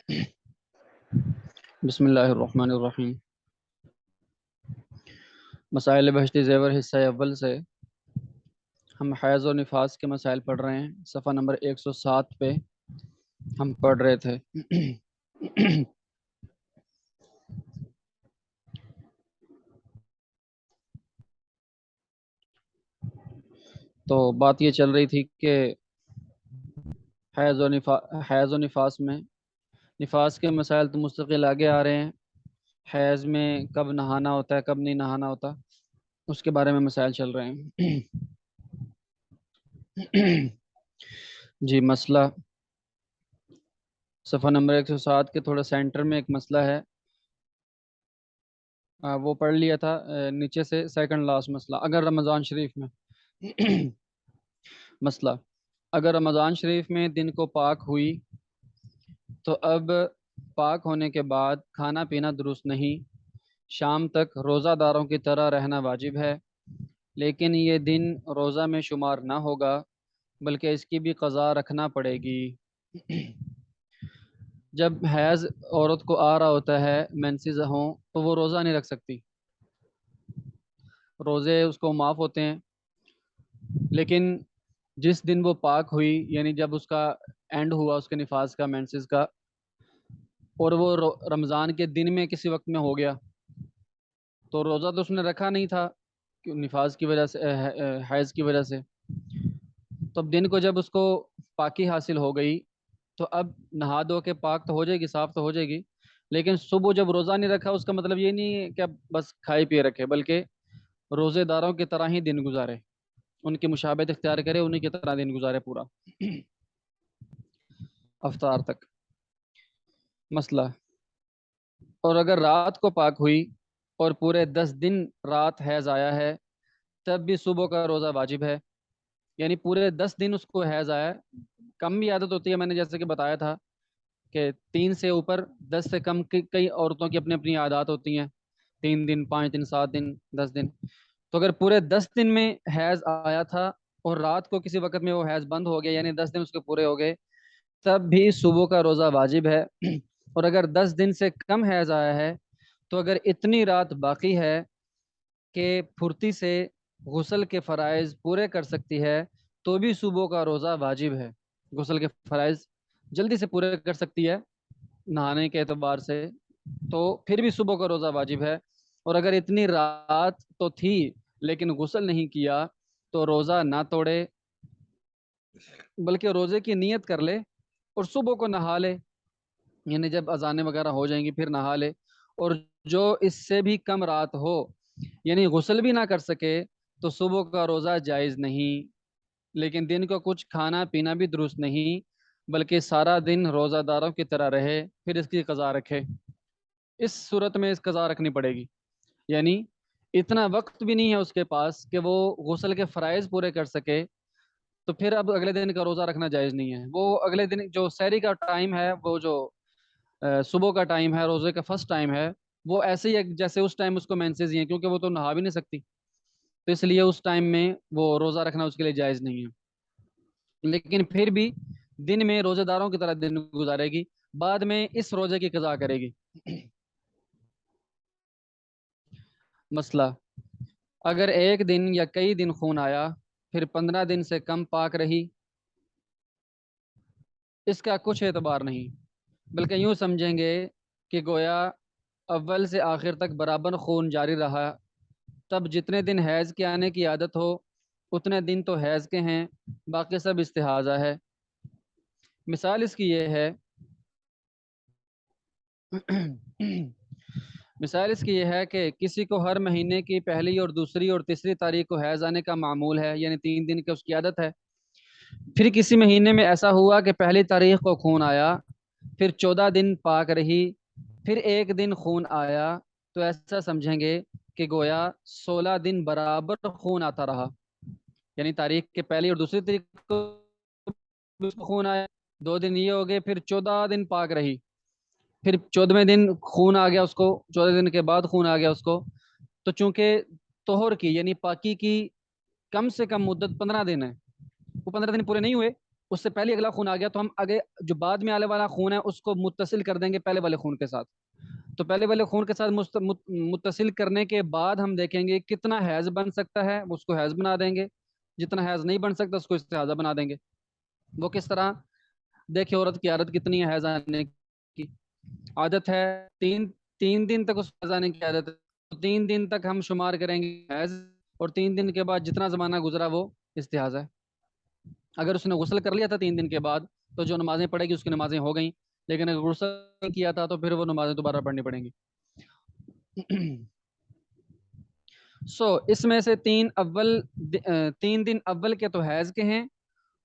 بسم اللہ الرحمن الرحیم۔ مسائل بہشت زیور حصہ اول سے ہم حیض و نفاس کے مسائل پڑھ رہے ہیں۔ صفحہ نمبر 107 پہ ہم پڑھ رہے تھے۔ تو بات یہ چل رہی تھی کہ حیض و نفاس میں نفاس کے مسائل تو مستقل آگے آ رہے ہیں۔ حیض میں کب نہانا ہوتا ہے، کب نہیں نہانا ہوتا، اس کے بارے میں مسائل چل رہے ہیں۔ جی، مسئلہ صفحہ نمبر 107 کے تھوڑا سینٹر میں ایک مسئلہ ہے، وہ پڑھ لیا تھا نیچے سے سیکنڈ لاسٹ مسئلہ۔ اگر رمضان شریف میں مسئلہ اگر رمضان شریف میں دن کو پاک ہوئی تو اب پاک ہونے کے بعد کھانا پینا درست نہیں، شام تک روزہ داروں کی طرح رہنا واجب ہے، لیکن یہ دن روزہ میں شمار نہ ہوگا بلکہ اس کی بھی قضا رکھنا پڑے گی۔ جب حیض عورت کو آ رہا ہوتا ہے، مینسز ہوں، تو وہ روزہ نہیں رکھ سکتی، روزے اس کو معاف ہوتے ہیں، لیکن جس دن وہ پاک ہوئی، یعنی جب اس کا اینڈ ہوا اس کے نفاس کا، مینسز کا، اور وہ رمضان کے دن میں کسی وقت میں ہو گیا، تو روزہ تو اس نے رکھا نہیں تھا نفاس کی وجہ سے، حیض کی وجہ سے۔ تو اب دن کو جب اس کو پاکی حاصل ہو گئی تو اب نہا دھو کے پاک تو ہو جائے گی، صاف تو ہو جائے گی، لیکن صبح جب روزہ نہیں رکھا، اس کا مطلب یہ نہیں ہے کہ اب بس کھائے پیے رکھے، بلکہ روزے داروں کی طرح ہی دن گزارے، ان کی مشابہت اختیار کرے، انہیں کی طرح دن گزارے پورا افطار تک۔ مسئلہ اور اگر رات کو پاک ہوئی اور پورے 10 دن رات حیض آیا ہے، تب بھی صبح کا روزہ واجب ہے، یعنی پورے 10 دن اس کو حیض آیا ہے۔ کم بھی عادت ہوتی ہے، میں نے جیسے کہ بتایا تھا کہ 3 سے اوپر 10 سے کم کئی عورتوں کی اپنی اپنی عادات ہوتی ہیں، 3 دن، 5 دن، 7 دن، 10 دن۔ تو اگر پورے 10 دن میں حیض آیا تھا اور رات کو کسی وقت میں وہ حیض بند ہو گیا، یعنی 10 دن اس کے پورے ہو گئے، تب بھی صبح کا روزہ واجب ہے۔ اور اگر 10 دن سے کم حیض آیا ہے تو اگر اتنی رات باقی ہے کہ پھرتی سے غسل کے فرائض پورے کر سکتی ہے تو بھی صبح کا روزہ واجب ہے۔ غسل کے فرائض جلدی سے پورے کر سکتی ہے نہانے کے اعتبار سے، تو پھر بھی صبح کا روزہ واجب ہے۔ اور اگر اتنی رات تو تھی لیکن غسل نہیں کیا تو روزہ نہ توڑے بلکہ روزے کی نیت کر لے اور صبح کو نہا لے، یعنی جب اذانیں وغیرہ ہو جائیں گی پھر نہا لے۔ اور جو اس سے بھی کم رات ہو، یعنی غسل بھی نہ کر سکے، تو صبح کا روزہ جائز نہیں، لیکن دن کو کچھ کھانا پینا بھی درست نہیں، بلکہ سارا دن روزہ داروں کی طرح رہے، پھر اس کی قضا رکھے۔ اس صورت میں اس قضا رکھنی پڑے گی، یعنی اتنا وقت بھی نہیں ہے اس کے پاس کہ وہ غسل کے فرائض پورے کر سکے، تو پھر اب اگلے دن کا روزہ رکھنا جائز نہیں ہے۔ وہ اگلے دن جو سحری کا ٹائم ہے، وہ جو صبح کا ٹائم ہے، روزے کا فرسٹ ٹائم ہے، وہ ایسے ہی ہے جیسے اس ٹائم اس کو مینسز ہی ہیں، کیونکہ وہ تو نہا بھی نہیں سکتی، تو اس لیے اس ٹائم میں وہ روزہ رکھنا اس کے لیے جائز نہیں ہے، لیکن پھر بھی دن میں روزے داروں کی طرح دن گزارے گی، بعد میں اس روزے کی قضا کرے گی۔ مسئلہ اگر ایک دن یا کئی دن خون آیا پھر 15 دن سے کم پاک رہی، اس کا کچھ اعتبار نہیں، بلکہ یوں سمجھیں گے کہ گویا اول سے آخر تک برابر خون جاری رہا، تب جتنے دن حیض کے آنے کی عادت ہو اتنے دن تو حیض کے ہیں، باقی سب استحاضہ ہے۔ مثال اس کی یہ ہے مثال اس کی یہ ہے کہ کسی کو ہر مہینے کی پہلی اور دوسری اور تیسری تاریخ کو حیض آنے کا معمول ہے، یعنی 3 دن کی اس کی عادت ہے۔ پھر کسی مہینے میں ایسا ہوا کہ پہلی تاریخ کو خون آیا، پھر 14 دن پاک رہی، پھر ایک دن خون آیا، تو ایسا سمجھیں گے کہ گویا 16 دن برابر خون آتا رہا، یعنی تاریخ کے پہلی اور دوسری تاریخ کو خون آیا، 2 دن یہ ہو گئے، پھر 14 دن پاک رہی، پھر 14ویں دن خون آ گیا اس کو، 14 دن کے بعد خون آ گیا اس کو، تو چونکہ طہر کی یعنی پاکی کی کم سے کم مدت 15 دن ہے، وہ 15 دن پورے نہیں ہوئے، اس سے پہلے اگلا خون آ گیا تو ہم آگے جو بعد میں آنے والا خون ہے اس کو متصل کر دیں گے پہلے والے خون کے ساتھ. تو پہلے والے خون کے ساتھ متصل کرنے کے بعد ہم دیکھیں گے کتنا حیض بن سکتا ہے, اس کو حیض بنا دیں گے. جتنا حیض نہیں بن سکتا اس کو استحاضہ بنا دیں گے. وہ کس طرح؟ دیکھیں عورت کی عادت کتنی ہے حیض آنے کی. عادت ہے تین دن تک اس حیض آنے کی عادت ہے. 3 دن تک ہم شمار کریں گے حیض, اور 3 دن کے بعد جتنا زمانہ گزرا وہ استحاضہ ہے. اگر اس نے غسل کر لیا تھا 3 دن کے بعد تو جو نمازیں پڑھے گی اس کی نمازیں ہو گئیں, لیکن اگر غسل نہیں کیا تھا تو پھر وہ نمازیں دوبارہ پڑھنی پڑیں گی. اس میں سے 3 دن اول کے تو حیض کے ہیں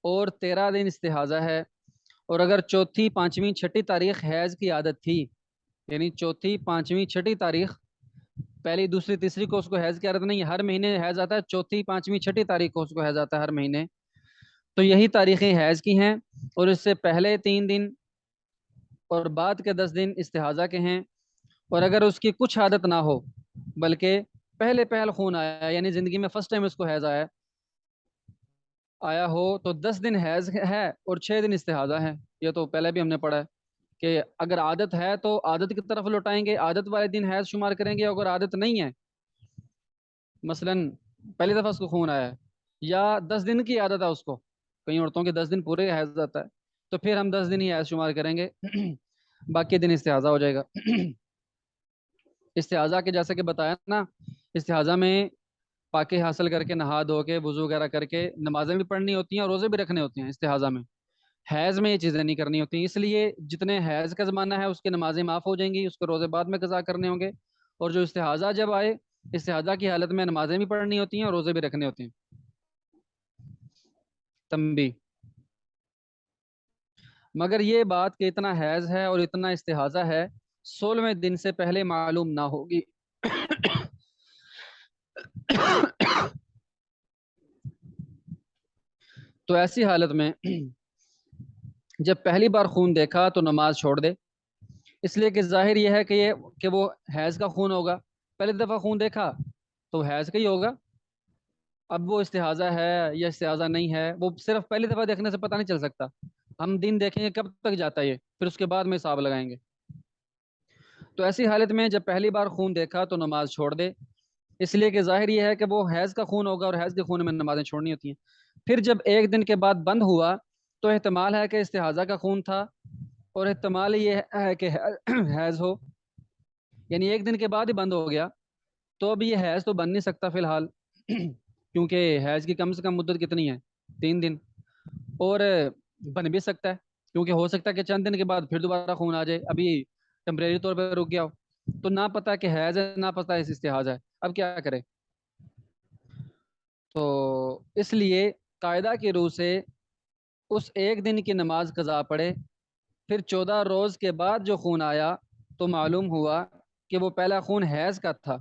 اور 13 دن استحاضہ ہے. اور اگر چوتھی, پانچویں, چھٹی تاریخ حیض کی عادت تھی, یعنی چوتھی, پانچویں, چھٹی تاریخ, پہلی, دوسری, تیسری کو اس کو حیض کی عادت نہیں, ہر مہینے حیض آتا ہے, چوتھی, پانچویں, چھٹی تاریخ کو اس کو حیض آتا ہے ہر مہینے, تو یہی تاریخیں حیض کی ہیں. اور اس سے پہلے 3 دن اور بعد کے 10 دن استحاضہ کے ہیں. اور اگر اس کی کچھ عادت نہ ہو بلکہ پہل خون آیا, یعنی زندگی میں فرسٹ ٹائم اس کو حیض آیا ہو, تو 10 دن حیض ہے اور 6 دن استحاضہ ہے. یہ تو پہلے بھی ہم نے پڑھا ہے کہ اگر عادت ہے تو عادت کی طرف لوٹائیں گے, عادت والے دن حیض شمار کریں گے. اگر عادت نہیں ہے, مثلا پہلی دفعہ اس کو خون آیا ہے یا 10 دن کی عادت ہے اس کو, کئی عورتوں کے 10 دن پورے حیض آتا ہے, تو پھر ہم 10 دن ہی حیض شمار کریں گے, باقی دن استحاضہ ہو جائے گا. استحاضہ کے جیسے کہ بتایا نا, استحاضہ میں پاکی حاصل کر کے نہا دھو کے وضو وغیرہ کر کے نمازیں بھی پڑھنی ہوتی ہیں اور روزے بھی رکھنے ہوتے ہیں استحاضہ میں. حیض میں یہ چیزیں نہیں کرنی ہوتی, اس لیے جتنے حیض کا زمانہ ہے اس کی نمازیں معاف ہو جائیں گی, اس کو روزے بعد میں قضا کرنے ہوں گے. اور جو استحاضہ جب آئے, استحاضہ کی حالت میں نمازیں بھی پڑھنی ہوتی ہیں اور روزے بھی رکھنے ہوتے ہیں. تنبیہ, مگر یہ بات کہ اتنا حیض ہے اور اتنا استحاضہ ہے 16ویں دن سے پہلے معلوم نہ ہوگی. تو ایسی حالت میں جب پہلی بار خون دیکھا تو نماز چھوڑ دے, اس لیے کہ ظاہر یہ ہے کہ وہ حیض کا خون ہوگا. پہلی دفعہ خون دیکھا تو حیض کا ہی ہوگا. اب وہ استحاضہ ہے یا استحاضہ نہیں ہے وہ صرف پہلی دفعہ دیکھنے سے پتہ نہیں چل سکتا. ہم دن دیکھیں گے کب تک جاتا ہے یہ, پھر اس کے بعد میں حساب لگائیں گے. تو ایسی حالت میں جب پہلی بار خون دیکھا تو نماز چھوڑ دے, اس لیے کہ ظاہر یہ ہے کہ وہ حیض کا خون ہوگا اور حیض کے خون میں نمازیں چھوڑنی ہوتی ہیں. پھر جب 1 دن کے بعد بند ہوا تو احتمال ہے کہ استحاضہ کا خون تھا اور احتمال یہ ہے کہ حیض ہو, یعنی 1 دن کے بعد ہی بند ہو گیا تو اب یہ حیض تو بن نہیں سکتا فی الحال, کیونکہ حیض کی کم سے کم مدت کتنی ہے, 3 دن. اور بن بھی سکتا ہے کیونکہ ہو سکتا ہے کہ چند دن کے بعد پھر دوبارہ خون آ جائے, ابھی ٹیمپریری طور پہ رک گیا ہو, تو نہ پتہ کہ حیض ہے نہ پتہ اس استحاضہ ہے, اب کیا کرے. تو اس لیے قاعدہ کی روح سے اس 1 دن کی نماز قضا پڑے. پھر 14 روز کے بعد جو خون آیا تو معلوم ہوا کہ وہ پہلا خون حیض کا تھا,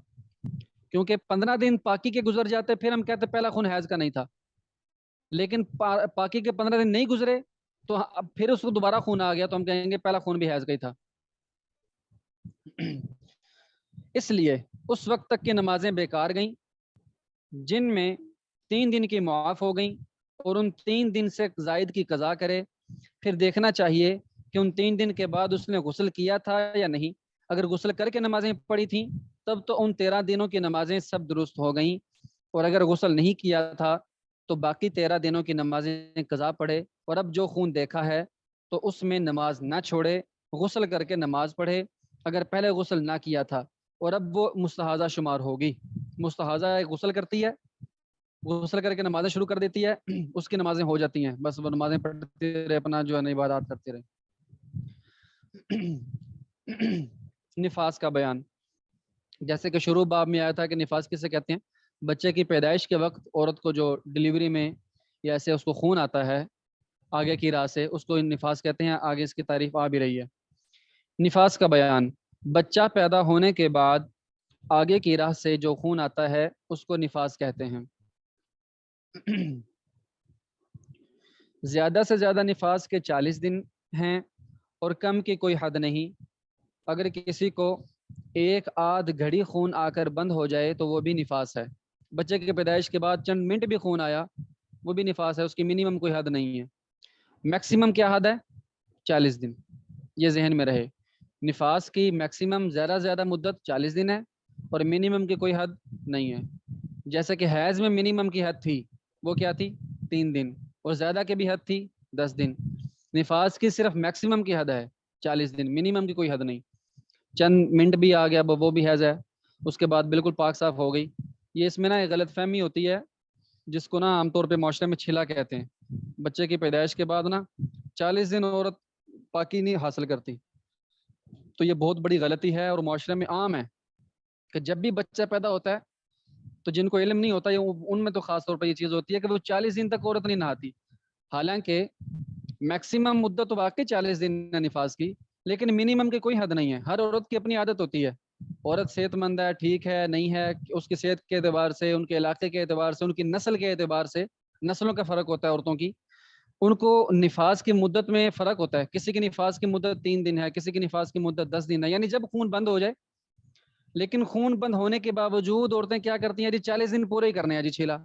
کیونکہ 15 دن پاکی کے گزر جاتے پھر ہم کہتے پہلا خون حیض کا نہیں تھا, لیکن پاکی کے 15 دن نہیں گزرے تو اب پھر اس کو دوبارہ خون آ گیا تو ہم کہیں گے پہلا خون بھی حیض کا ہی تھا. اس لیے اس وقت تک کی نمازیں بیکار گئیں جن میں 3 دن کی معاف ہو گئیں, اور ان 3 دن سے زائد کی قضا کرے. پھر دیکھنا چاہیے کہ ان 3 دن کے بعد اس نے غسل کیا تھا یا نہیں. اگر غسل کر کے نمازیں پڑھی تھیں تب تو ان 13 دنوں کی نمازیں سب درست ہو گئیں, اور اگر غسل نہیں کیا تھا تو باقی 13 دنوں کی نمازیں قضا پڑھے. اور اب جو خون دیکھا ہے تو اس میں نماز نہ چھوڑے, غسل کر کے نماز پڑھے اگر پہلے غسل نہ کیا تھا, اور اب وہ مستحاضہ شمار ہوگی. مستحاضہ غسل کرتی ہے, غسل کر کے نمازیں شروع کر دیتی ہے, اس کی نمازیں ہو جاتی ہیں, بس وہ نمازیں پڑھتے رہے, اپنا جو ہے عبادات کرتے رہے. نفاس کا بیان, جیسے کہ شروع باب میں آیا تھا کہ نفاس کسے کہتے ہیں. بچے کی پیدائش کے وقت عورت کو جو ڈلیوری میں یا ایسے اس کو خون آتا ہے آگے کی راہ سے, اس کو نفاس کہتے ہیں. آگے اس کی تعریف آ بھی رہی ہے. نفاس کا بیان, بچہ پیدا ہونے کے بعد آگے کی راہ سے جو خون آتا ہے اس کو نفاس کہتے ہیں. زیادہ سے زیادہ نفاس کے 40 دن ہیں اور کم کی کوئی حد نہیں. اگر کسی کو 1 آدھ گھڑی خون آ کر بند ہو جائے تو وہ بھی نفاس ہے. بچے کی پیدائش کے بعد چند منٹ بھی خون آیا وہ بھی نفاس ہے, اس کی منیمم کوئی حد نہیں ہے. میکسیمم کیا حد ہے؟ 40 دن. یہ ذہن میں رہے، نفاس کی میکسیمم زیادہ زیادہ مدت 40 دن ہے اور منیمم کی کوئی حد نہیں ہے. جیسے کہ حیض میں منیمم کی حد تھی، وہ کیا تھی؟ 3 دن، اور زیادہ کی بھی حد تھی 10 دن. نفاس کی صرف میکسیمم کی حد ہے 40 دن، منیمم کی کوئی حد نہیں. چند منٹ بھی آ گیا وہ بھی حیض ہے، اس کے بعد بالکل پاک صاف ہو گئی. یہ اس میں نا ایک غلط فہمی ہوتی ہے جس کو نا عام طور پہ معاشرے میں چھلا کہتے ہیں. بچے کی پیدائش کے بعد نا 40 دن عورت پاکی نہیں حاصل کرتی. تو یہ بہت بڑی غلطی ہے اور معاشرے میں عام ہے کہ جب بھی بچہ پیدا ہوتا ہے تو جن کو علم نہیں ہوتا ان میں تو خاص طور پر یہ چیز ہوتی ہے کہ وہ 40 دن تک عورت نہیں نہاتی. حالانکہ میکسیمم مدت تو واقعی 40 دن ہے نفاس کی، لیکن منیمم کی کوئی حد نہیں ہے. ہر عورت کی اپنی عادت ہوتی ہے. عورت صحت مند ہے، ٹھیک ہے، نہیں ہے، اس کی صحت کے اعتبار سے، ان کے علاقے کے اعتبار سے، ان کی نسل کے اعتبار سے، نسلوں کا فرق ہوتا ہے عورتوں کی. ان کو نفاس کی مدت میں فرق ہوتا ہے. کسی کی نفاس کی مدت 3 دن ہے، کسی کی نفاس کی مدت 10 دن ہے. یعنی جب خون بند ہو جائے، لیکن خون بند ہونے کے باوجود عورتیں کیا کرتی ہیں جی 40 دن پورے ہی کرنے ہیں جی چھیلا،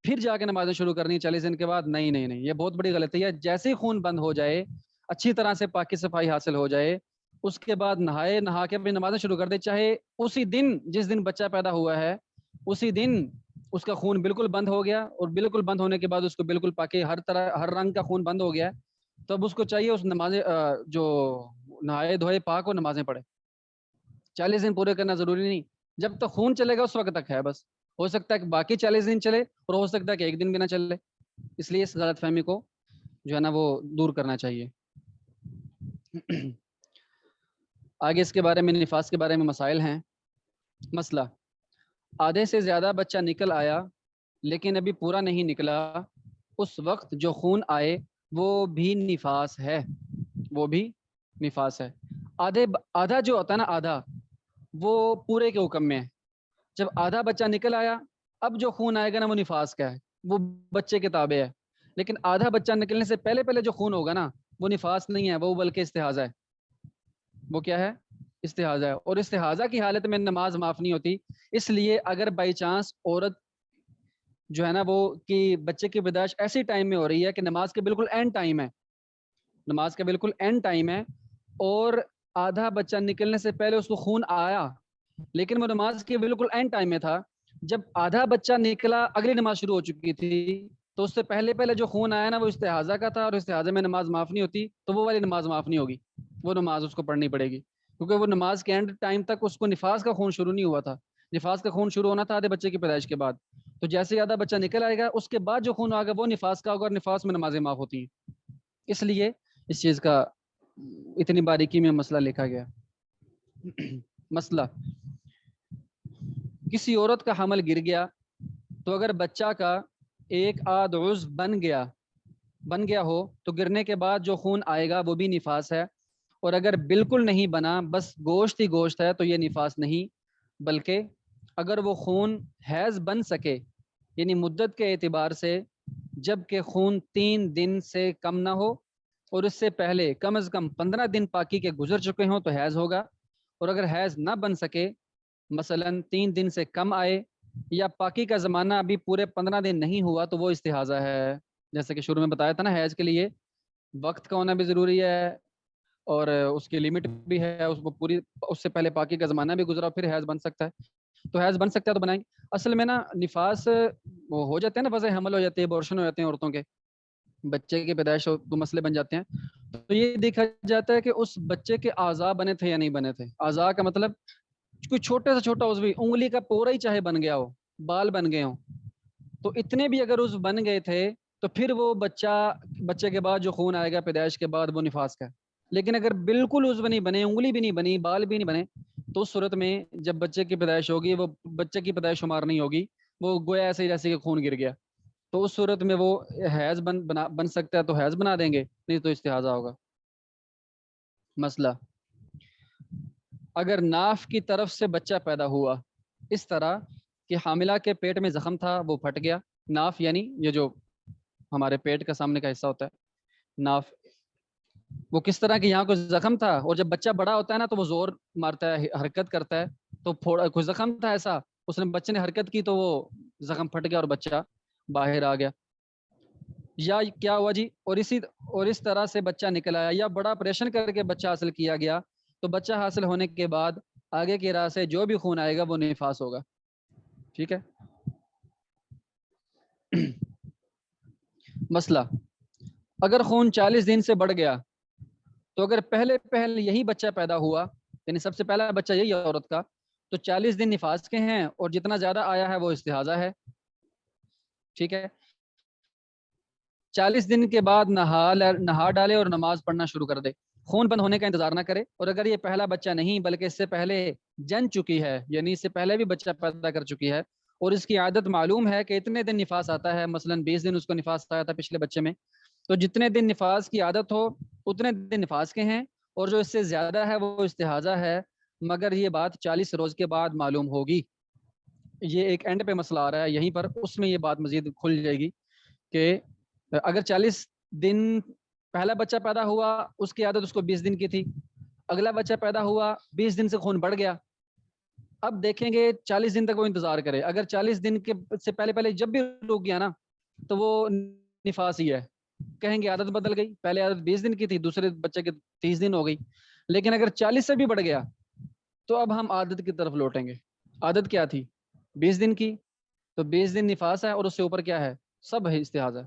پھر جا کے نمازیں شروع کرنی 40 دن کے بعد. نہیں نہیں نہیں، یہ بہت بڑی غلطی ہے. جیسے ہی خون بند ہو جائے، اچھی طرح سے پاکی صفائی حاصل ہو جائے، اس کے بعد نہا کے اپنی نمازیں شروع کر دے. چاہے اسی دن جس دن بچہ پیدا ہوا ہے اسی دن اس کا خون بالکل بند ہو گیا، اور بالکل بند ہونے کے بعد اس کو بالکل پاکی ہر طرح ہر رنگ کا خون بند ہو گیا، تب اس کو چاہیے اس نمازیں جو نہائے دھوئے پاک ہو نمازیں پڑھے. 40 دن پورے کرنا ضروری نہیں، جب تک خون چلے گا اس وقت تک ہے بس. ہو سکتا ہے کہ باقی 40 دن چلے اور ہو سکتا ہے کہ ایک دن بھی نہ چلے. اس لیے اس غلط فہمی کو جو ہے نا وہ دور کرنا چاہیے. آگے اس کے بارے میں نفاس کے بارے میں مسائل ہیں. مسئلہ: آدھے سے زیادہ بچہ نکل آیا لیکن ابھی پورا نہیں نکلا، اس وقت جو خون آئے وہ بھی نفاس ہے. وہ بھی نفاس ہے. آدھا جو ہوتا ہے نا، آدھا وہ پورے کے حکم میں ہے. جب آدھا بچہ نکل آیا، اب جو خون آئے گا نا وہ نفاس کا ہے، وہ بچے کے تابع ہے. لیکن آدھا بچہ نکلنے سے پہلے جو خون ہوگا نا وہ نفاس نہیں ہے، وہ بلکہ استحاضہ ہے. وہ کیا ہے؟ استحاضہ ہے. اور استحاضہ کی حالت میں نماز معاف نہیں ہوتی. اس لیے اگر بائی چانس عورت جو ہے نا وہ کہ بچے کی پیدائش ایسی ٹائم میں ہو رہی ہے کہ نماز کے بالکل اینڈ ٹائم ہے، نماز کا بالکل اینڈ ٹائم ہے، اور آدھا بچہ نکلنے سے پہلے اس کو خون آیا لیکن وہ نماز کے بالکل اینڈ ٹائم میں تھا، جب آدھا بچہ نکلا اگلی نماز شروع ہو چکی تھی، تو اس سے پہلے جو خون آیا نا وہ استحاضہ کا تھا، اور استحاضہ میں نماز معاف نہیں ہوتی، تو وہ والی نماز معاف نہیں ہوگی، وہ نماز اس کو پڑھنی پڑے گی. کیونکہ وہ نماز کے اینڈ ٹائم تک اس کو نفاس کا خون شروع نہیں ہوا تھا. نفاس کا خون شروع ہونا تھا آدھے بچے کی پیدائش کے بعد. تو جیسے ہی آدھا بچہ نکل آئے گا اس کے بعد جو خون آگا وہ نفاس کا ہوگا، اور نفاس میں نمازیں معاف ہوتی ہیں. اس لیے اس چیز کا اتنی باریکی میں مسئلہ لکھا گیا. مسئلہ: کسی عورت کا حمل گر گیا تو اگر بچہ کا ایک آدھ عضو بن گیا ہو تو گرنے کے بعد جو خون آئے گا وہ بھی نفاس ہے. اور اگر بالکل نہیں بنا، بس گوشت ہی گوشت ہے، تو یہ نفاس نہیں، بلکہ اگر وہ خون حیض بن سکے، یعنی مدت کے اعتبار سے جب کہ خون 3 دن سے کم نہ ہو اور اس سے پہلے کم از کم 15 دن پاکی کے گزر چکے ہوں تو حیض ہوگا. اور اگر حیض نہ بن سکے، مثلا 3 دن سے کم آئے یا پاکی کا زمانہ ابھی پورے 15 دن نہیں ہوا، تو وہ استحاضہ ہے. جیسے کہ شروع میں بتایا تھا نا، حیض کے لیے وقت کا ہونا بھی ضروری ہے اور اس کی لمٹ بھی ہے، اس کو پوری اس سے پہلے پاکی کا زمانہ بھی گزرا پھر حیض بن سکتا ہے. تو حیض بن سکتا ہے تو بنائیں گے. اصل میں نا نفاس وہ ہو جاتے ہیں نا، وضع حمل ہو جاتی ہے، ابورشن ہو جاتے ہیں عورتوں کے، بچے کی پیدائش ہو تو مسئلے بن جاتے ہیں. تو یہ دیکھا جاتا ہے کہ اس بچے کے اعضاء بنے تھے یا نہیں بنے تھے. اعضاء کا مطلب کوئی چھوٹے سے چھوٹا عضو، انگلی کا پورا ہی چاہے بن گیا ہو، بال بن گئے ہوں، تو اتنے بھی اگر عضو بن گئے تھے تو پھر وہ بچے کے بعد جو خون آئے گا پیدائش کے بعد وہ نفاس کا ہے. لیکن اگر بالکل عضو نہیں بنے، انگلی بھی نہیں بنی، بال بھی نہیں بنے، تو اس صورت میں جب بچے کی پیدائش ہوگی وہ بچے کی پیدائش شمار نہیں ہوگی، وہ گویا ایسے ہی جیسے کہ خون گر گیا. تو اس صورت میں وہ حیض بن سکتا ہے تو حیض بنا دیں گے، نہیں تو استحاضہ ہوگا. مسئلہ: اگر ناف کی طرف سے بچہ پیدا ہوا اس طرح کہ حاملہ کے پیٹ میں زخم تھا وہ پھٹ گیا. ناف یعنی یہ جو ہمارے پیٹ کا سامنے کا حصہ ہوتا ہے، ناف، وہ کس طرح کہ یہاں کوئی زخم تھا، اور جب بچہ بڑا ہوتا ہے نا تو وہ زور مارتا ہے، حرکت کرتا ہے، تو کوئی زخم تھا ایسا، اس نے بچے نے حرکت کی تو وہ زخم پھٹ گیا اور بچہ باہر آ گیا. یا کیا ہوا جی، اور اس طرح سے بچہ نکل آیا، یا بڑا آپریشن کر کے بچہ حاصل کیا گیا، تو بچہ حاصل ہونے کے بعد آگے کی راہ سے جو بھی خون آئے گا وہ نفاس ہوگا. ٹھیک ہے. مسئلہ، اگر خون 40 دن سے بڑھ گیا تو اگر پہلے یہی بچہ پیدا ہوا، یعنی سب سے پہلا بچہ یہی ہے عورت کا، تو 40 دن نفاس کے ہیں، اور جتنا زیادہ آیا ہے وہ استحاضہ ہے. ٹھیک ہے. 40 دن کے بعد نہا ڈالے اور نماز پڑھنا شروع کر دے، خون بند ہونے کا انتظار نہ کرے. اور اگر یہ پہلا بچہ نہیں بلکہ اس سے پہلے جن چکی ہے، یعنی اس سے پہلے بھی بچہ پیدا کر چکی ہے، اور اس کی عادت معلوم ہے کہ اتنے دن نفاس آتا ہے، مثلا 20 دن اس کو نفاس آیا تھا پچھلے بچے میں، تو جتنے دن نفاس کی عادت ہو اتنے دن نفاس کے ہیں، اور جو اس سے زیادہ ہے وہ استحاضہ ہے، مگر یہ بات 40 روز کے بعد معلوم ہوگی. یہ ایک اینڈ پہ مسئلہ آ رہا ہے یہیں پر، اس میں یہ بات مزید کھل جائے گی کہ اگر 40 دن پہلا بچہ پیدا ہوا، اس کی عادت اس کو 20 دن کی تھی، اگلا بچہ پیدا ہوا 20 دن سے خون بڑھ گیا، اب دیکھیں گے 40 دن تک وہ انتظار کرے. اگر 40 دن کے سے پہلے جب بھی رک گیا نا تو وہ نفاس ہی ہے، کہیں گے عادت بدل گئی، پہلے عادت 20 دن کی تھی، دوسرے بچے کے 30 دن ہو گئی. لیکن اگر 40 سے بھی بڑھ گیا تو اب ہم عادت کی طرف لوٹیں گے. عادت کیا تھی؟ 20 دن کی، تو 20 دن نفاس ہے، اور اس سے اوپر کیا ہے؟ سب ہے استحاضہ.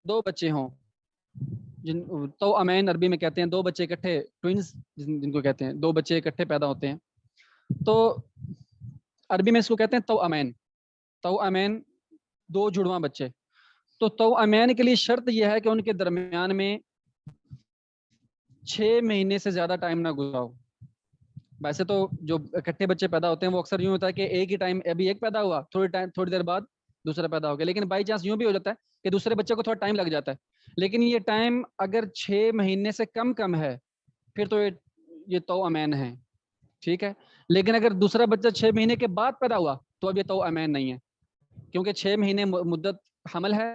دو بچے ہوں، تو امین عربی میں کہتے ہیں، دو بچے اکٹھے، ٹوئنز جن کو کہتے ہیں، دو بچے اکٹھے پیدا ہوتے ہیں، تو عربی میں اس کو کہتے ہیں تو امین. تو امین دو جڑواں بچے. تو امین کے لیے شرط یہ ہے کہ ان کے درمیان میں 6 مہینے سے زیادہ ٹائم نہ گزرا ہو. ویسے تو جو اکٹھے بچے پیدا ہوتے ہیں وہ اکثر یوں ہوتا ہے کہ ایک ہی ٹائم، ابھی ایک پیدا ہوا، تھوڑی دیر بعد دوسرا پیدا ہو گیا، لیکن بائی چانس یوں بھی ہو جاتا ہے کہ دوسرے بچے کو تھوڑا ٹائم لگ جاتا ہے. لیکن یہ ٹائم اگر 6 مہینے سے کم ہے پھر تو یہ تو امین ہے. ٹھیک ہے. لیکن اگر دوسرا بچہ 6 مہینے کے بعد پیدا ہوا تو اب یہ تو امین نہیں ہے، کیونکہ 6 مہینے مدت حمل ہے،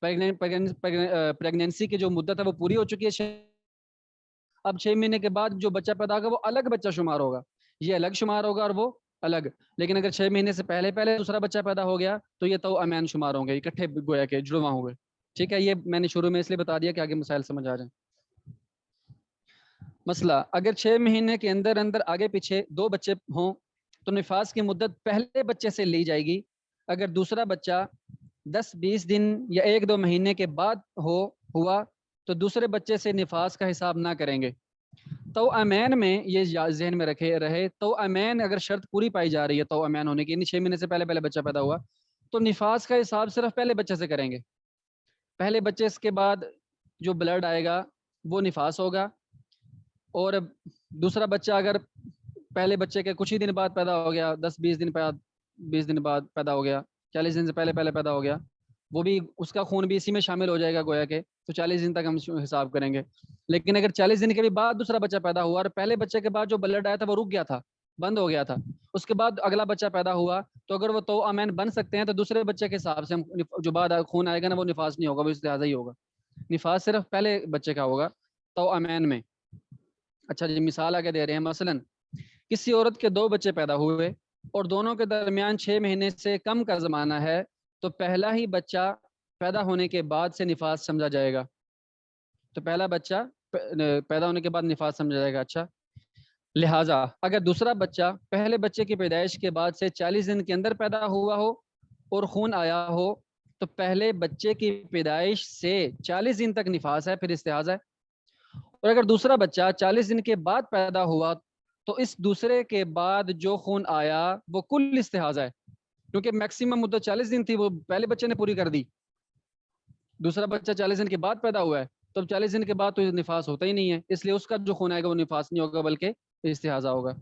پریگنینسی کی جو مدت ہے وہ پوری ہو چکی ہے. اب 6 مہینے کے بعد جو بچہ پیدا ہوگا وہ الگ بچہ شمار ہوگا، یہ الگ شمار ہوگا اور وہ الگ. لیکن اگر 6 مہینے سے پہلے دوسرا بچہ پیدا ہو گیا تو یہ تو امین شمار ہوں گے، اکٹھے گویا کے جڑواں ہوں گے. ٹھیک ہے. یہ میں نے شروع میں اس لیے بتا دیا کہ آگے مسائل سمجھ آ جائیں. مسئلہ، اگر 6 مہینے کے اندر آگے پیچھے 2 بچے ہوں تو نفاس کی مدت پہلے بچے سے لی جائے گی. اگر دوسرا بچہ 10-20 دن یا 1-2 مہینے کے بعد ہوا تو دوسرے بچے سے نفاس کا حساب نہ کریں گے. تو امین میں یہ ذہن میں رہے، تو امین اگر شرط پوری پائی جا رہی ہے تو امین ہونے کی، یعنی 6 مہینے سے پہلے بچہ پیدا ہوا تو نفاس کا حساب صرف پہلے بچے سے کریں گے. پہلے بچے کے بعد جو بلڈ آئے گا وہ نفاس ہوگا، اور دوسرا بچہ اگر پہلے بچے کے کچھ ہی دن بعد پیدا ہو گیا، 10-20 دن بعد، 20 دن بعد پیدا ہو گیا، 40 دن سے پہلے پیدا ہو گیا، وہ بھی اس کا خون بھی اسی میں شامل ہو جائے گا گویا کہ، تو 40 دن تک ہم حساب کریں گے. لیکن اگر 40 دن کے بھی بعد دوسرا بچہ پیدا ہوا اور پہلے بچے کے بعد جو بلڈ آیا تھا وہ رک گیا تھا، بند ہو گیا تھا، اس کے بعد اگلا بچہ پیدا ہوا، تو اگر وہ تو امین بن سکتے ہیں تو دوسرے بچے کے حساب سے ہم جو بعد خون آئے گا نا وہ نفاس نہیں ہوگا، وہ استحاضہ ہی ہوگا. نفاس صرف پہلے بچے کا ہوگا تو امین میں. اچھا جی، مثال آگے دے رہے ہیں. مثلا کسی عورت کے 2 بچے پیدا ہوئے اور دونوں کے درمیان 6 مہینے سے کم کا زمانہ ہے تو پہلا ہی بچہ پیدا ہونے کے بعد سے نفاس سمجھا جائے گا. تو پہلا بچہ پیدا ہونے کے بعد نفاس سمجھا جائے گا. اچھا، لہٰذا اگر دوسرا بچہ پہلے بچے کی پیدائش کے بعد سے 40 دن کے اندر پیدا ہوا ہو اور خون آیا ہو تو پہلے بچے کی پیدائش سے 40 دن تک نفاس ہے، پھر استحاضہ ہے. اور اگر دوسرا بچہ 40 دن کے بعد پیدا ہوا تو اس دوسرے کے بعد جو خون آیا وہ کل استحاضہ ہے، کیونکہ میکسیمم مدت 40 دن تھی، وہ پہلے بچے نے پوری کر دی. دوسرا بچہ 40 دن کے بعد پیدا ہوا ہے تو اب 40 دن کے بعد تو نفاس ہوتا ہی نہیں ہے، اس لیے اس کا جو خون آئے گا وہ نفاس نہیں ہوگا بلکہ استحاضہ ہوگا،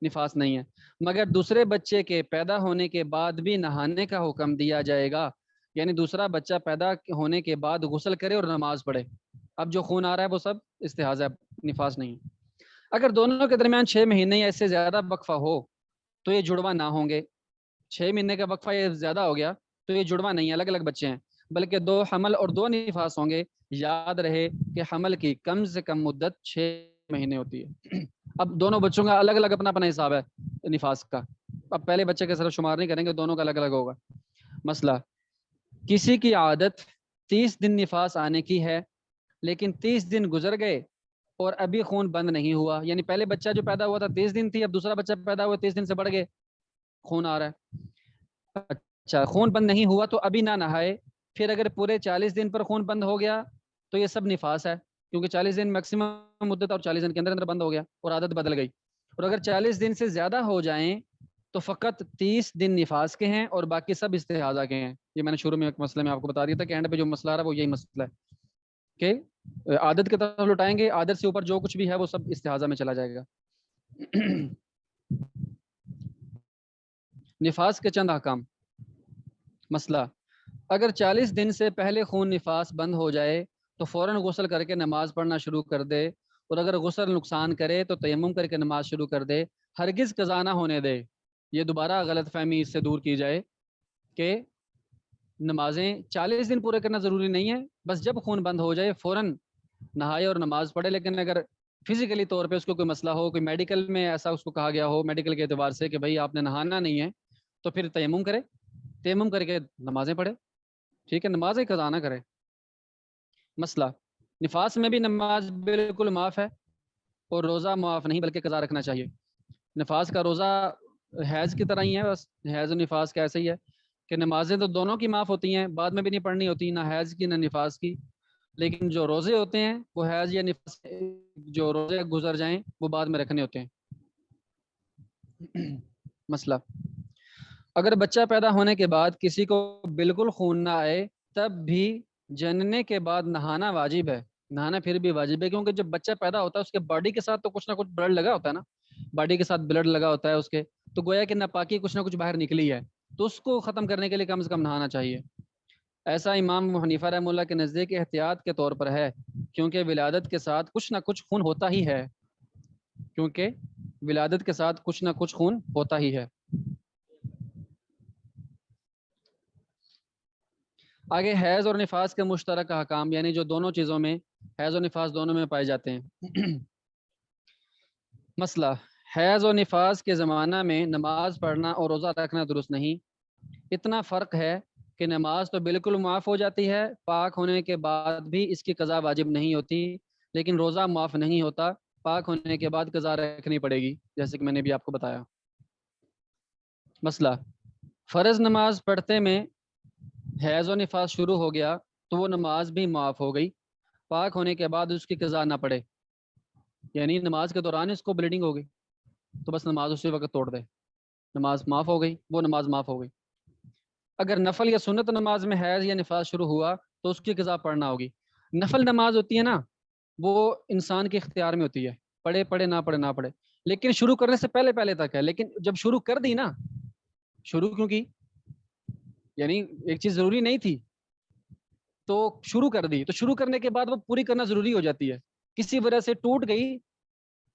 نفاس نہیں ہے. مگر دوسرے بچے کے پیدا ہونے کے بعد بھی نہانے کا حکم دیا جائے گا، یعنی دوسرا بچہ پیدا ہونے کے بعد غسل کرے اور نماز پڑھے. اب جو خون آ رہا ہے وہ سب استحاضہ ہے، نفاس نہیں ہے. اگر دونوں کے درمیان 6 مہینے یا اس سے زیادہ وقفہ ہو تو یہ جڑواں نہ ہوں گے. 6 مہینے کا وقفہ یہ زیادہ ہو گیا تو یہ جڑواں نہیں ہیں، الگ الگ بچے ہیں، بلکہ 2 حمل اور 2 نفاس ہوں گے. یاد رہے کہ حمل کی کم سے کم مدت 6 مہینے ہوتی ہے. اب دونوں بچوں کا الگ الگ اپنا اپنا حساب ہے. نفاس کا. اب پہلے بچے کے صرف شمار نہیں کریں گے, دونوں کا الگ الگ ہوگا. مسئلہ, کسی کی عادت 30 دن نفاس آنے کی ہے لیکن 30 دن گزر گئے اور ابھی خون بند نہیں ہوا. یعنی پہلے بچہ جو پیدا ہوا تھا 30 دن تھی, اب دوسرا بچہ پیدا ہوا 30 دن سے بڑھ گئے, خون آ رہا ہے. اچھا, خون بند نہیں ہوا تو ابھی نہ نہائے. پھر اگر پورے 40 دن پر خون بند ہو گیا تو یہ سب نفاس ہے, کیونکہ 40 دن میکسیمم مدت اور 40 دن کے اندر اندر بند ہو گیا اور عادت بدل گئی. اور اگر 40 دن سے زیادہ ہو جائیں تو فقط 30 دن نفاس کے ہیں اور باقی سب استحاضہ کے ہیں. یہ میں نے شروع میں ایک مسئلہ میں آپ کو بتا دیا تھا کہ اینڈ پہ جو مسئلہ آ رہا ہے وہ یہی مسئلہ ہے کہ عادت کی طرف لوٹائیں گے, عادت سے اوپر جو کچھ بھی ہے وہ سب استحاضہ میں چلا جائے گا. نفاس کے چند احکام. مسئلہ, اگر 40 دن سے پہلے خون نفاس بند ہو جائے تو فوراً غسل کر کے نماز پڑھنا شروع کر دے, اور اگر غسل نقصان کرے تو تیمم کر کے نماز شروع کر دے. ہرگز قضا نہ ہونے دے. یہ دوبارہ غلط فہمی اس سے دور کی جائے کہ نمازیں 40 دن پورے کرنا ضروری نہیں ہے, بس جب خون بند ہو جائے فوراً نہائے اور نماز پڑھے. لیکن اگر فزیکلی طور پہ اس کو کوئی مسئلہ ہو, کوئی میڈیکل میں ایسا اس کو کہا گیا ہو میڈیکل کے اعتبار سے کہ بھائی آپ نے نہانا نہیں ہے, تو پھر تیمم کرے, تیمم کر کے نمازیں پڑھے. ٹھیک ہے, نمازیں قضا نہ کرے. مسئلہ, نفاس میں بھی نماز بالکل معاف ہے اور روزہ معاف نہیں بلکہ قضا رکھنا چاہیے. نفاس کا روزہ حیض کی طرح ہی ہے, بس حیض و نفاس کا ایسا ہی ہے کہ نمازیں تو دونوں کی معاف ہوتی ہیں, بعد میں بھی نہیں پڑھنی ہوتی, نہ حیض کی نہ نفاس کی. لیکن جو روزے ہوتے ہیں وہ حیض یا نفاس جو روزے گزر جائیں وہ بعد میں رکھنے ہوتے ہیں. مسئلہ, اگر بچہ پیدا ہونے کے بعد کسی کو بالکل خون نہ آئے تب بھی جننے کے بعد نہانا واجب ہے. نہانا پھر بھی واجب ہے, کیونکہ جب بچہ پیدا ہوتا ہے اس کے باڈی کے ساتھ تو کچھ نہ کچھ بلڈ لگا ہوتا ہے نا, باڈی کے ساتھ بلڈ لگا ہوتا ہے اس کے, تو گویا کہ ناپاکی کچھ نہ کچھ باہر نکلی ہے, تو اس کو ختم کرنے کے لیے کم سے کم نہانا چاہیے. ایسا امام حنیفہ رحمہ اللہ کے نزدیک احتیاط کے طور پر ہے, کیونکہ ولادت کے ساتھ کچھ نہ کچھ خون ہوتا ہی ہے, کیونکہ ولادت کے ساتھ کچھ نہ کچھ خون ہوتا ہی ہے. آگے حیض اور نفاس کے مشترک احکام, یعنی جو دونوں چیزوں میں حیض و نفاس دونوں میں پائے جاتے ہیں. مسئلہ, حیض و نفاس کے زمانہ میں نماز پڑھنا اور روزہ رکھنا درست نہیں. اتنا فرق ہے کہ نماز تو بالکل معاف ہو جاتی ہے, پاک ہونے کے بعد بھی اس کی قضا واجب نہیں ہوتی, لیکن روزہ معاف نہیں ہوتا, پاک ہونے کے بعد قضا رکھنی پڑے گی, جیسے کہ میں نے بھی آپ کو بتایا. مسئلہ, فرض نماز پڑھتے میں حیض و نفاس شروع ہو گیا تو وہ نماز بھی معاف ہو گئی, پاک ہونے کے بعد اس کی قضا نہ پڑے. یعنی نماز کے دوران اس کو بلیڈنگ ہو گئی تو بس نماز اسی وقت توڑ دے, نماز معاف ہو گئی, وہ نماز معاف ہو گئی. اگر نفل یا سنت نماز میں حیض یا نفاس شروع ہوا تو اس کی قضا پڑھنا ہوگی. نفل نماز ہوتی ہے نا, وہ انسان کے اختیار میں ہوتی ہے, پڑھے پڑھے نہ پڑھے نہ پڑھے, لیکن شروع کرنے سے پہلے پہلے تک ہے. لیکن جب شروع کر دی نا, شروع کیوں کی, یعنی ایک چیز ضروری نہیں تھی تو شروع کر دی, تو شروع کرنے کے بعد وہ پوری کرنا ضروری ہو جاتی ہے. کسی وجہ سے ٹوٹ گئی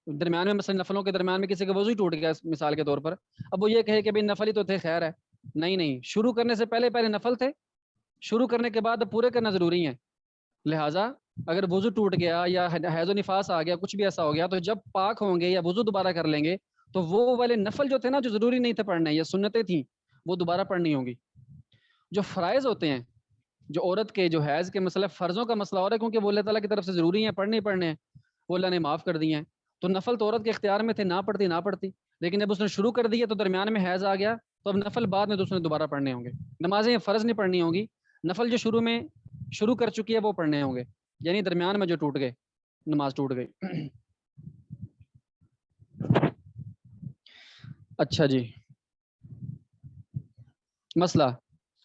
درمیان میں, مثلا نفلوں کے درمیان میں کسی کا وضو ٹوٹ گیا مثال کے طور پر, اب وہ یہ کہے کہ بھائی نفل ہی تو تھے, خیر ہے, نہیں, شروع کرنے سے پہلے پہلے نفل تھے, شروع کرنے کے بعد پورے کرنا ضروری ہے. لہٰذا اگر وضو ٹوٹ گیا یا حیض و نفاس آ گیا, کچھ بھی ایسا ہو گیا, تو جب پاک ہوں گے یا وضو دوبارہ کر لیں گے تو وہ والے نفل جو تھے نا, جو ضروری نہیں تھے پڑھنے, یا سنتیں تھیں, وہ دوبارہ پڑھنی ہوں گی. جو فرائض ہوتے ہیں, جو عورت کے جو حیض کے مسئلہ فرضوں کا مسئلہ ہو رہا ہے, کیونکہ وہ اللہ تعالیٰ کی طرف سے ضروری ہیں, پڑھنے ہیں, وہ اللہ نے معاف کر دی ہیں. تو نفل تو عورت کے اختیار میں تھے, نہ پڑھتی, لیکن جب اس نے شروع کر دیا تو درمیان میں حیض آ گیا, تو اب نفل بعد میں دوسرے دوبارہ پڑھنے ہوں گے. نمازیں فرض نہیں پڑھنی ہوں گی, نفل جو شروع کر چکی ہے وہ پڑھنے ہوں گے, یعنی درمیان میں جو ٹوٹ گئے, نماز ٹوٹ گئی. اچھا جی, مسئلہ,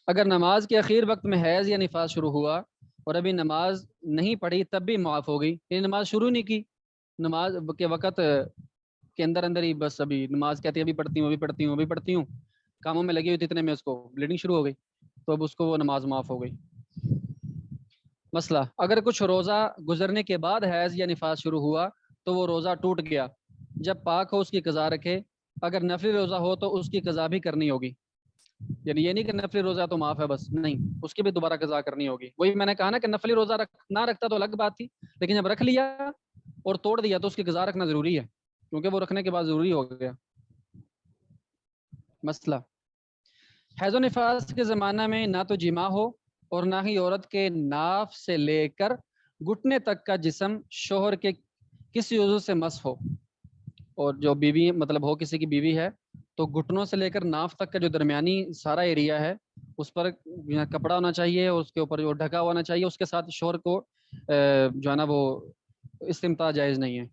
اگر نماز کے اخیر وقت میں حیض یا نفاس شروع ہوا اور ابھی نماز نہیں پڑھی تب بھی معاف ہو گئی, یعنی نماز شروع نہیں کی, نماز کے وقت کے اندر ہی بس ابھی نماز کہتی ہے ابھی پڑھتی ہوں, کاموں میں لگی ہوئی تھی, اتنے میں اس کو بلیڈنگ شروع ہو گئی, تو اب اس کو وہ نماز معاف ہو گئی. مسئلہ, اگر کچھ روزہ گزرنے کے بعد حیض یا نفاس شروع ہوا تو وہ روزہ ٹوٹ گیا, جب پاک ہو اس کی قضا رکھے, اگر نفلی روزہ ہو تو اس کی قضا بھی کرنی ہوگی. یعنی یہ نہیں کہ نفلی روزہ تو معاف ہے بس, نہیں, اس کی بھی دوبارہ قضا کرنی ہوگی. وہی میں نے کہا نا کہ نفلی روزہ نہ رکھتا تو الگ بات تھی, لیکن جب رکھ لیا اور توڑ دیا تو اس کی قضا رکھنا ضروری ہے, کیونکہ وہ رکھنے کے بعد ضروری ہو گیا. مسئلہ، حیض و نفاس کے زمانہ میں نہ تو جماع ہو اور نہ ہی عورت کے ناف سے لے کر گھٹنے تک کا جسم شوہر کے کسی عضو سے مس ہو، اور جو بیوی مطلب ہو کسی کی بیوی ہے تو گھٹنوں سے لے کر ناف تک کا جو درمیانی سارا ایریا ہے اس پر کپڑا ہونا چاہیے اور اس کے اوپر جو ڈھکا ہونا چاہیے، اس کے ساتھ شوہر کو جو ہے نا وہ استمتاع جائز نہیں ہے،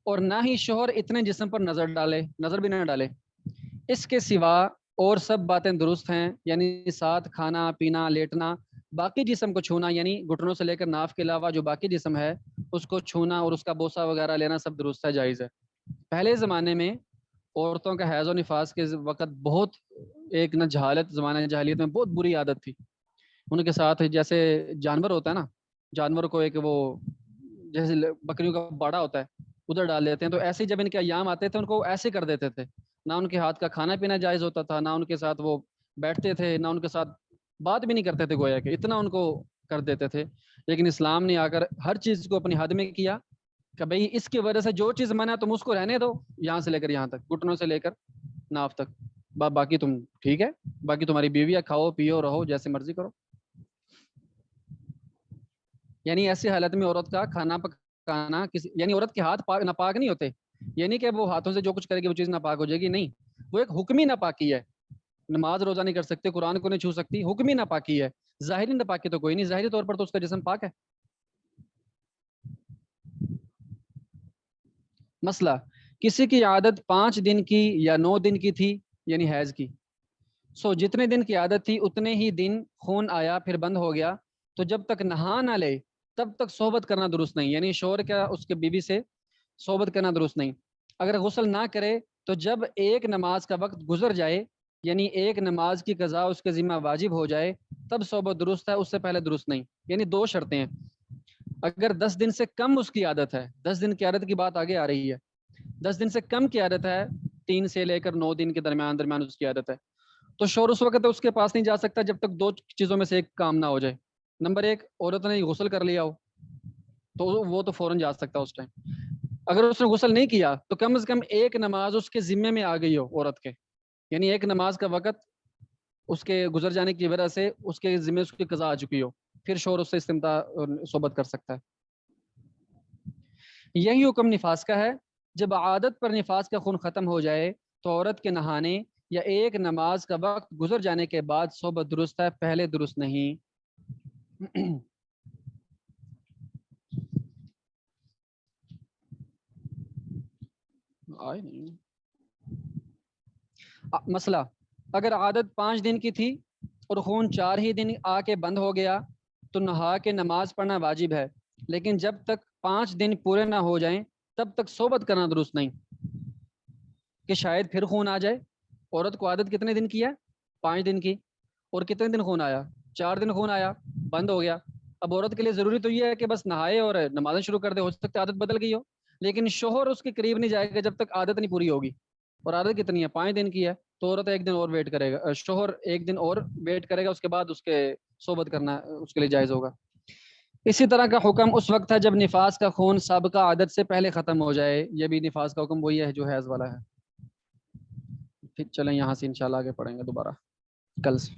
اور نہ ہی شوہر اتنے جسم پر نظر بھی نہ ڈالے، اس کے سوا اور سب باتیں درست ہیں، یعنی ساتھ کھانا پینا لیٹنا، باقی جسم کو چھونا، یعنی گھٹنوں سے لے کر ناف کے علاوہ جو باقی جسم ہے اس کو چھونا اور اس کا بوسہ وغیرہ لینا سب درست ہے، جائز ہے۔ پہلے زمانے میں عورتوں کا حیض و نفاس کے وقت بہت ایک نہ جہالت، زمانہ جاہلیت میں بہت بری عادت تھی ان کے ساتھ، جیسے جانور ہوتا ہے نا، جانور کو ایک وہ جیسے بکریوں کا باڑا ہوتا ہے ادھر ڈال دیتے ہیں، تو ایسے جب ان کے ایام آتے تھے ان کو ایسے کر دیتے تھے، نہ ان کے ہاتھ کا کھانا پینا جائز ہوتا تھا، نہ ان کے ساتھ وہ بیٹھتے تھے، نہ ان کے ساتھ بات بھی نہیں کرتے تھے، گویا کہ اتنا ان کو کر دیتے تھے۔ لیکن اسلام نے آ کر ہر چیز کو اپنی حد میں کیا کہ بھئی اس کی وجہ سے جو چیز منع تم اس کو رہنے دو، یہاں سے لے کر یہاں تک، گھٹنوں سے لے کر ناف تک، باقی تم ٹھیک ہے، باقی تمہاری بیوی ہے، کھاؤ پیو رہو جیسے مرضی کرو۔ یعنی ایسی حالت میں عورت کا کھانا پکانا یعنی عورت کے ہاتھ ناپاک نہیں ہوتے، یعنی کہ وہ ہاتھوں سے جو کچھ کرے گی وہ چیز ناپاک ہو جائے گی، نہیں، وہ ایک حکمی ناپاکی ہے، نماز روزہ نہیں کر سکتے، قرآن کو نہیں چھو سکتی، حکمی ناپاکی ہے، ظاہری ناپاکی تو کوئی نہیں، ظاہری طور پر تو اس کا جسم پاک ہے۔ مسئلہ، کسی کی عادت 5 دن کی یا 9 دن کی تھی، یعنی حیض کی، جتنے دن کی عادت تھی اتنے ہی دن خون آیا پھر بند ہو گیا، تو جب تک نہا نہ لے تب تک صحبت کرنا درست نہیں، یعنی شوہر کا اس کے بیوی سے صحبت کرنا درست نہیں۔ اگر غسل نہ کرے تو جب ایک نماز کا وقت گزر جائے، یعنی ایک نماز کی قضا اس کے ذمہ واجب ہو جائے تب صحبت درست ہے، اس سے پہلے درست نہیں، یعنی 2 شرطیں ہیں۔ اگر 10 دن سے کم اس کی عادت ہے، 10 دن کی عادت کی بات آگے آ رہی ہے، 10 دن سے کم کی عادت ہے، 3 سے لے کر 9 دن کے درمیان اس کی عادت ہے، تو شوہر اس وقت اس کے پاس نہیں جا سکتا جب تک 2 چیزوں میں سے ایک کام نہ ہو جائے۔ نمبر 1، عورت نے غسل کر لیا ہو تو وہ تو فوراً جا سکتا ہے اس ٹائم، اگر اس نے غسل نہیں کیا تو کم از کم ایک نماز اس کے ذمے میں آ گئی ہو عورت کے، یعنی ایک نماز کا وقت اس کے گزر جانے کی وجہ سے اس کے ذمے اس کی قضا آ چکی ہو، پھر شوہر اس سے استمتاع صحبت کر سکتا ہے۔ یہی حکم نفاس کا ہے، جب عادت پر نفاس کا خون ختم ہو جائے تو عورت کے نہانے یا ایک نماز کا وقت گزر جانے کے بعد صحبت درست ہے، پہلے درست نہیں۔ مسئلہ، اگر عادت 5 دن کی تھی اور خون 4 ہی دن آ کے بند ہو گیا تو نہا کے نماز پڑھنا واجب ہے، لیکن جب تک 5 دن پورے نہ ہو جائیں تب تک صحبت کرنا درست نہیں، کہ شاید پھر خون آ جائے۔ عورت کو عادت کتنے دن کی ہے؟ 5 دن کی، اور کتنے دن خون آیا؟ 4 دن خون آیا، بند ہو گیا۔ اب عورت کے لیے ضروری تو یہ ہے کہ بس نہائے اور نمازیں شروع کر دے، ہو سکتا ہے عادت بدل گئی ہو، لیکن شوہر اس کے قریب نہیں جائے گا جب تک عادت نہیں پوری ہوگی، اور عادت کتنی ہے؟ 5 دن کی ہے، تو عورت 1 دن اور ویٹ کرے گا، شوہر 1 دن اور ویٹ کرے گا، اس کے بعد اس کے صحبت کرنا اس کے لیے جائز ہوگا۔ اسی طرح کا حکم اس وقت ہے جب نفاس کا خون سابقہ عادت سے پہلے ختم ہو جائے، یہ بھی نفاس کا حکم وہی ہے جو حیض والا ہے۔ پھر چلیں یہاں سے انشاءاللہ آگے پڑھیں گے دوبارہ کل سے۔